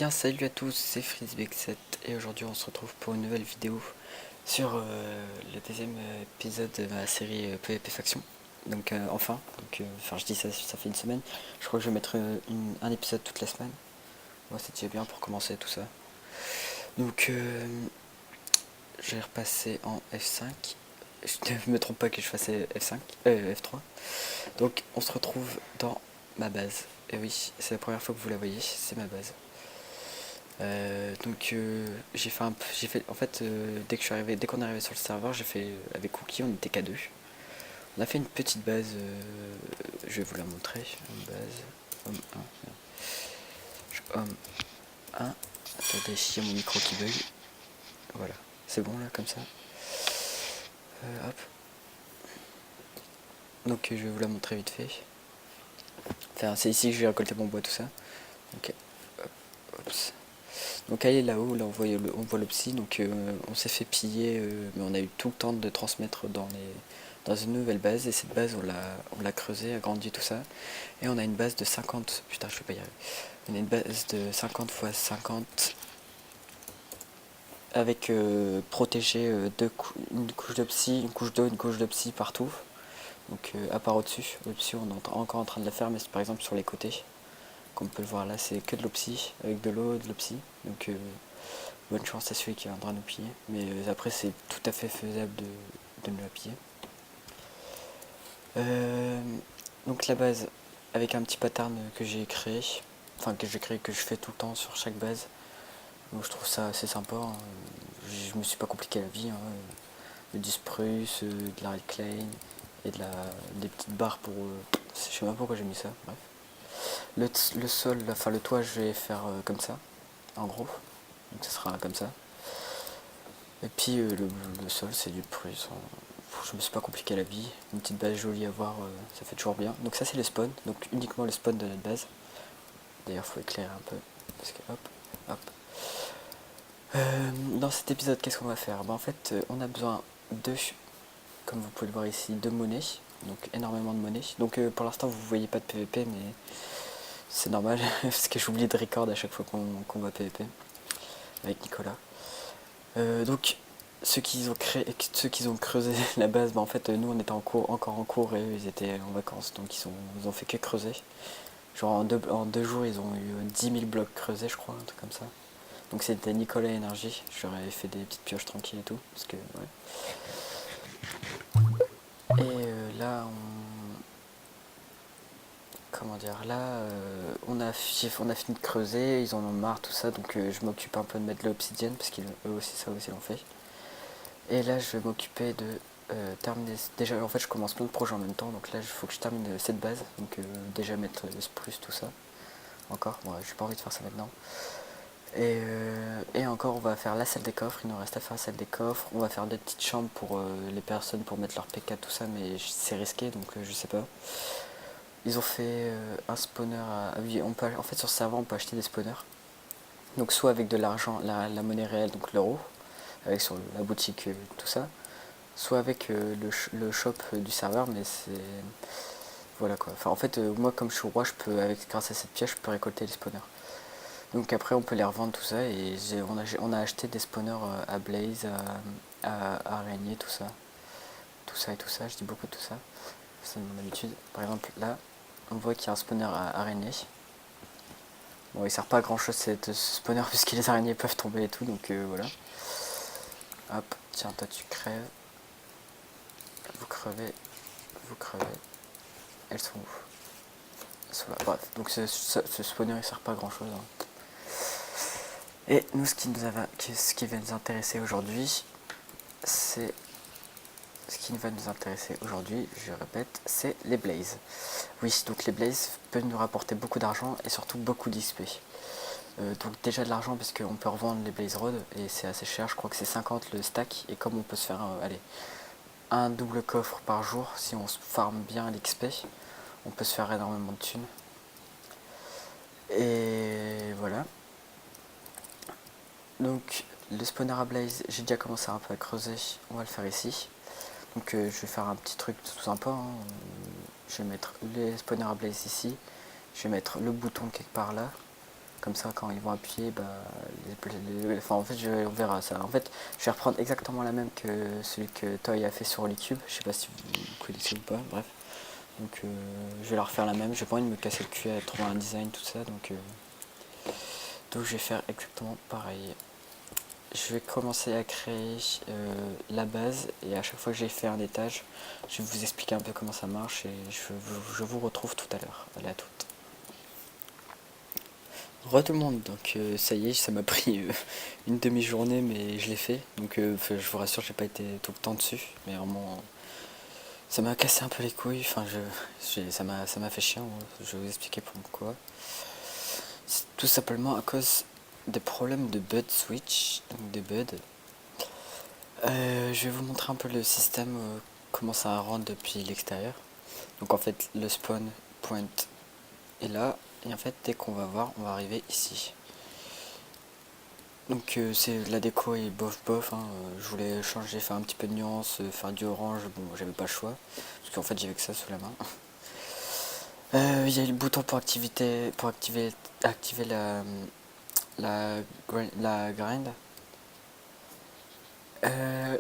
bien salut à tous, c'est FreezeBeck7 et aujourd'hui on se retrouve pour une nouvelle vidéo sur le deuxième épisode de ma série PvP Faction. Donc enfin je dis ça, ça fait une semaine, je crois que je vais mettre un épisode toute la semaine. Moi c'est déjà bien pour commencer tout ça. Donc je vais repasser en F5, je ne me trompe pas que je fasse F5, F3. Donc on se retrouve dans ma base, et oui c'est la première fois que vous la voyez, c'est ma base. J'ai fait en fait dès que je suis arrivé, dès qu'on est arrivé sur le serveur, j'ai fait avec Cookie, on était qu'à deux. On a fait une petite base, je vais vous la montrer, une base homme 1. Homme 1. Attendez, il y a mon micro qui bug. Voilà, c'est bon là comme ça. Hop. Donc je vais vous la montrer vite fait. Enfin, c'est ici que je vais récolter mon bois, tout ça. Ok. Hop. Donc elle est là-haut, là on voit le psy, donc on s'est fait piller, mais on a eu tout le temps de transmettre dans une nouvelle base, et cette base on l'a creusée, agrandie, tout ça, et on a une base de 50, putain je vais pas y arriver, on a une base de 50 x 50, avec protégé une couche de psy, une couche d'eau, une couche de psy partout, donc à part au-dessus, le psy on est encore en train de la faire, mais c'est par exemple sur les côtés, comme on peut le voir là, c'est que de l'opsy, avec de l'eau, de l'opsy, donc bonne chance à celui qui viendra nous piller, mais après c'est tout à fait faisable de nous la piller. Donc la base, avec un petit pattern que j'ai créé, que je fais tout le temps sur chaque base, donc je trouve ça assez sympa, hein. Je me suis pas compliqué la vie, hein. Du spruce, de la reclaim, et des petites barres pour... je sais même pas pourquoi j'ai mis ça, bref. Le sol, enfin le toit, je vais faire comme ça, en gros. Donc ça sera comme ça. Et puis le sol, c'est du prus. Je me suis pas compliqué la vie. Une petite base jolie à voir, ça fait toujours bien. Donc ça c'est le spawn, donc uniquement le spawn de notre base. D'ailleurs faut éclairer un peu. Parce que hop, hop. Dans cet épisode, qu'est-ce qu'on va faire? En fait, on a besoin de, comme vous pouvez le voir ici, de monnaie. Donc énormément de monnaie. Donc pour l'instant vous voyez pas de PVP, mais c'est normal parce que j'oublie de record à chaque fois qu'on va PVP avec Nicolas. Donc ceux qui ont creusé la base, en fait nous on était encore en cours, et eux ils étaient en vacances, donc ils ont fait que creuser. Genre en deux jours ils ont eu 10 000 blocs creusés, je crois, un truc comme ça. Donc c'était Nicolas Énergie, j'aurais fait des petites pioches tranquilles et tout, parce que ouais. Et là comment dire, là on a fini de creuser, ils en ont marre tout ça, donc je m'occupe un peu de mettre de l'obsidienne, parce qu'eux aussi ça aussi l'ont fait. Et là je vais m'occuper de terminer, déjà en fait je commence plein de projets en même temps, donc là il faut que je termine cette base, donc déjà mettre le spruce tout ça, encore, bon j'ai pas envie de faire ça maintenant. Et encore on va faire la salle des coffres, il nous reste à faire la salle des coffres, on va faire des petites chambres pour les personnes pour mettre leur PK tout ça, mais c'est risqué donc je sais pas. Ils ont fait un spawner oui, en fait sur ce serveur on peut acheter des spawners, donc soit avec de l'argent, la monnaie réelle, donc l'euro, avec sur la boutique tout ça, soit avec le shop du serveur, mais c'est... Voilà quoi. Enfin en fait, moi comme je suis roi, grâce à cette pièce, je peux récolter les spawners. Donc après on peut les revendre tout ça, et on a acheté des spawners à Blaze, à Araignée, tout ça. Tout ça et tout ça, je dis beaucoup de tout ça. C'est mon habitude. Par exemple là, on voit qu'il y a un spawner à Araignée. Bon il sert pas à grand chose ce spawner puisque les araignées peuvent tomber et tout, donc voilà. Hop, tiens toi tu crèves. Vous crevez. Vous crevez. Elles sont où? Elles sont là. Bref, donc ce spawner il sert pas à grand chose, hein. Et nous ce qui va nous intéresser aujourd'hui, c'est... Ce qui va nous intéresser aujourd'hui, je répète, c'est les blazes. Oui, donc les blazes peuvent nous rapporter beaucoup d'argent et surtout beaucoup d'XP. Donc déjà de l'argent parce qu'on peut revendre les blaze rods et c'est assez cher, je crois que c'est 50 le stack, et comme on peut se faire allez, un double coffre par jour, si on se farm bien l'XP, on peut se faire énormément de thunes. Et voilà. Donc le spawner à blaze, j'ai déjà commencé un peu à creuser, on va le faire ici. Donc je vais faire un petit truc tout sympa, hein. Je vais mettre les spawners à blaze ici, je vais mettre le bouton quelque part là, Comme ça, quand ils vont appuyer, bah, enfin, en fait, on verra ça. En fait, je vais reprendre exactement la même que celui que Toy a fait sur Holycube. Je sais pas si vous connaissez ou pas, bref. Donc, je vais leur faire la même. J'ai pas envie de me casser le cul à trouver un design, tout ça. Donc je vais faire exactement pareil. Je vais commencer à créer la base et à chaque fois que j'ai fait un étage, je vais vous expliquer un peu comment ça marche et je vous retrouve tout à l'heure. Allez, à toutes. Re tout le monde, donc ça y est, ça m'a pris une demi-journée mais je l'ai fait. Donc je vous rassure, j'ai pas été tout le temps dessus, mais vraiment ça m'a cassé un peu les couilles, enfin ça m'a fait chier, je vais vous expliquer pourquoi. C'est tout simplement à cause des problèmes de bud switch, donc de bud. Je vais vous montrer un peu le système, comment ça rentre depuis l'extérieur. Donc en fait le spawn point est là, et en fait dès qu'on va voir, on va arriver ici. Donc c'est la déco est bof bof, hein. Je voulais changer, faire un petit peu de nuance, faire du orange, bon j'avais pas le choix, parce qu'en fait j'avais que ça sous la main. Il y a le bouton pour activer la grind.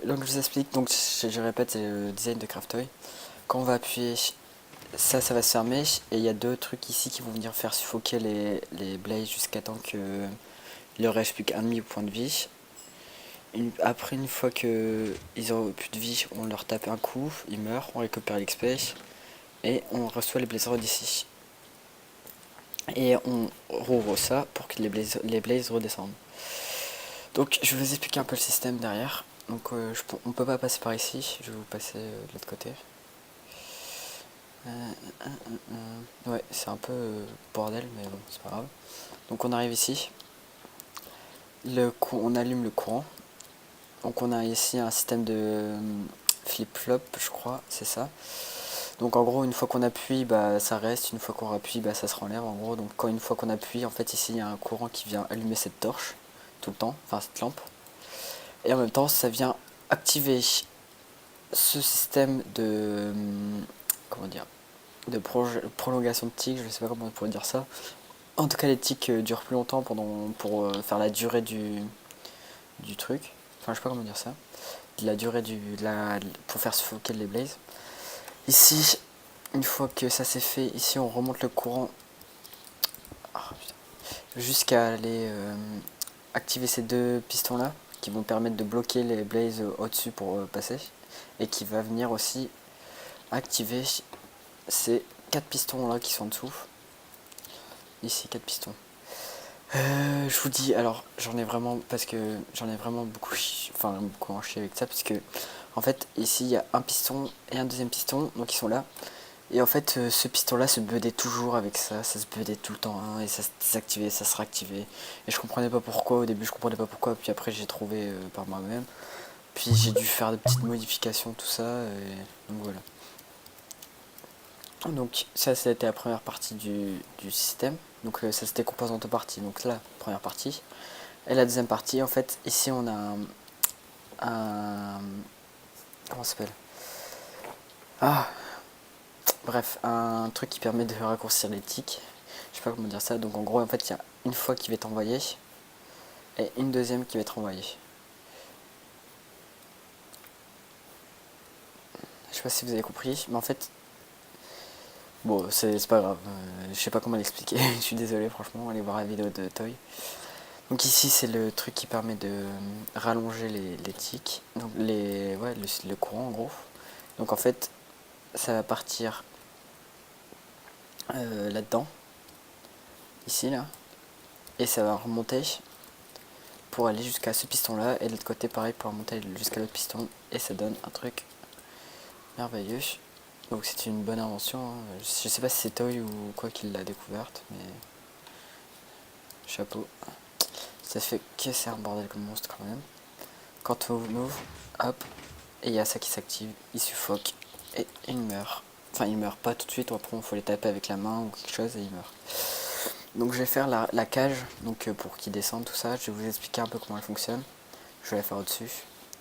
Donc je vous explique, donc je répète, c'est le design de Craftoy. Quand on va appuyer, ça va se fermer, et il y a deux trucs ici qui vont venir faire suffoquer les blazes jusqu'à temps que il leur reste plus qu'un demi point de vie. Après, une fois qu'ils auront plus de vie, on leur tape un coup, ils meurent, on récupère l'XP et on reçoit les blazes d'ici. Et on rouvre ça pour que les blazes redescendent. Donc je vais vous expliquer un peu le système derrière. Donc on peut pas passer par ici, je vais vous passer de l'autre côté. Ouais, c'est un peu bordel, mais bon, c'est pas grave. Donc on arrive ici, on allume le courant. Donc on a ici un système de flip-flop, je crois, c'est ça. Donc en gros, une fois qu'on appuie, bah, ça reste, une fois qu'on appuie, bah, ça se renlève en gros. Donc une fois qu'on appuie, en fait ici il y a un courant qui vient allumer cette torche tout le temps, enfin cette lampe. Et en même temps, ça vient activer ce système de comment dire, de prolongation de tick, je sais pas comment on pourrait dire ça. En tout cas, les ticks durent plus longtemps pour faire la durée du truc. Enfin, je sais pas comment dire ça. La durée pour faire suffoquer les blazes. Ici, une fois que ça c'est fait, ici on remonte le courant jusqu'à aller activer ces deux pistons là qui vont permettre de bloquer les blazes au-dessus pour passer, et qui va venir aussi activer ces quatre pistons là qui sont en dessous. Ici, quatre pistons. Je vous dis, alors j'en ai vraiment, parce que j'en ai vraiment beaucoup enchié avec ça, parce que en fait ici il y a un piston et un deuxième piston, donc ils sont là. Et en fait ce piston là se buddait toujours avec ça se buddait tout le temps, hein, et ça se désactivait, ça se réactivait. Et je comprenais pas pourquoi, au début je comprenais pas pourquoi, puis après j'ai trouvé par moi-même. Puis j'ai dû faire des petites modifications, tout ça, et donc voilà. Donc ça c'était la première partie du système. Donc ça se décompose en deux parties. Donc là, première partie. Et la deuxième partie, en fait, ici on a comment ça s'appelle? Ah, bref, un truc qui permet de raccourcir les ticks. Je sais pas comment dire ça. Donc en gros, en fait, il y a une fois qui va être envoyée et une deuxième qui va être envoyée. Je sais pas si vous avez compris, mais en fait, bon, c'est pas grave. Je sais pas comment l'expliquer. Je suis désolé, franchement. Allez voir la vidéo de Toy. Donc ici c'est le truc qui permet de rallonger les ticks, donc le courant en gros. Donc en fait ça va partir là-dedans, ici là, et ça va remonter pour aller jusqu'à ce piston là, et de l'autre côté pareil pour remonter jusqu'à l'autre piston, et ça donne un truc merveilleux. Donc c'est une bonne invention, hein. Je sais pas si c'est Toy ou quoi qui l'a découverte, mais chapeau. Ça fait que c'est un bordel comme monstre quand même. Quand on ouvre, hop, et il y a ça qui s'active, il suffoque et il meurt. Enfin, il meurt pas tout de suite, après il faut les taper avec la main ou quelque chose et il meurt. Donc je vais faire la cage, donc pour qu'il descende tout ça, je vais vous expliquer un peu comment elle fonctionne. Je vais la faire au-dessus.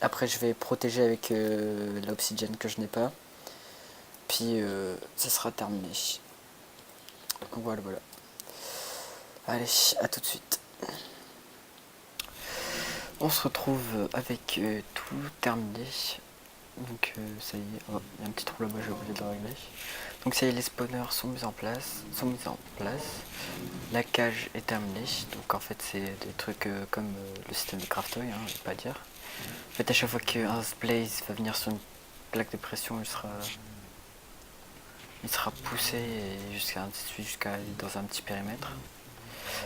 Après je vais protéger avec l'obsidienne que je n'ai pas. Puis ça sera terminé. Donc voilà. Allez, à tout de suite. On se retrouve avec tout terminé. Donc ça y est, oh, il y a un petit trou là-bas, j'ai oublié de le régler. Donc ça y est, les spawners sont mis en place. La cage est terminée. Donc en fait c'est des trucs comme le système de Craftoy, hein, je vais pas dire. En fait à chaque fois qu'un blaze va venir sur une plaque de pression, il sera poussé et jusqu'à aller dans un petit périmètre.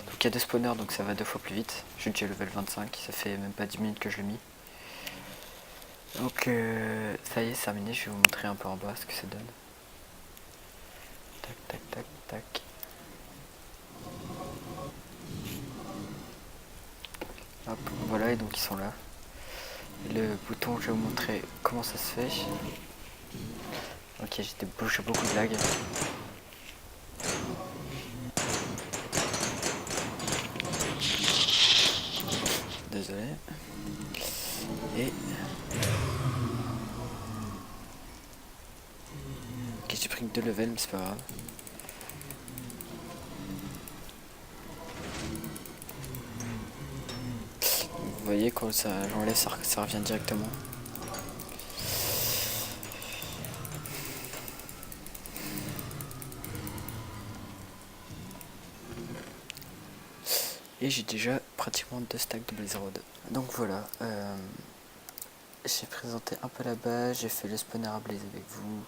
Donc il y a deux spawners, donc ça va 2 fois plus vite. Je suis déjà level 25, ça fait même pas 10 minutes que je l'ai mis. Donc ça y est, c'est terminé, je vais vous montrer un peu en bas ce que ça donne. Tac, tac, tac, tac. Hop, voilà, et donc ils sont là. Et le bouton, je vais vous montrer comment ça se fait. Ok, j'ai beaucoup de lag. Désolé. Et... ok, j'ai pris que 2 levels, mais c'est pas grave. Vous voyez, quand j'enlève, ça revient directement. Et j'ai déjà pratiquement 2 stacks de Blaze Rod. Donc voilà, j'ai présenté un peu la base, j'ai fait le spawner à Blaze avec vous.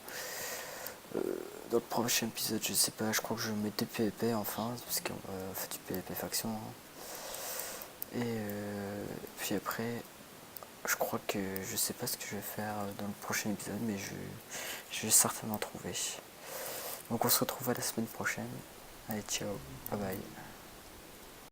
Dans le prochain épisode, je sais pas, je crois que je mets 2 PvP enfin, parce qu'on va faire du PvP faction. Hein. Et puis après, je crois que je sais pas ce que je vais faire dans le prochain épisode, mais je vais certainement trouver. Donc on se retrouve à la semaine prochaine. Allez, ciao, bye bye.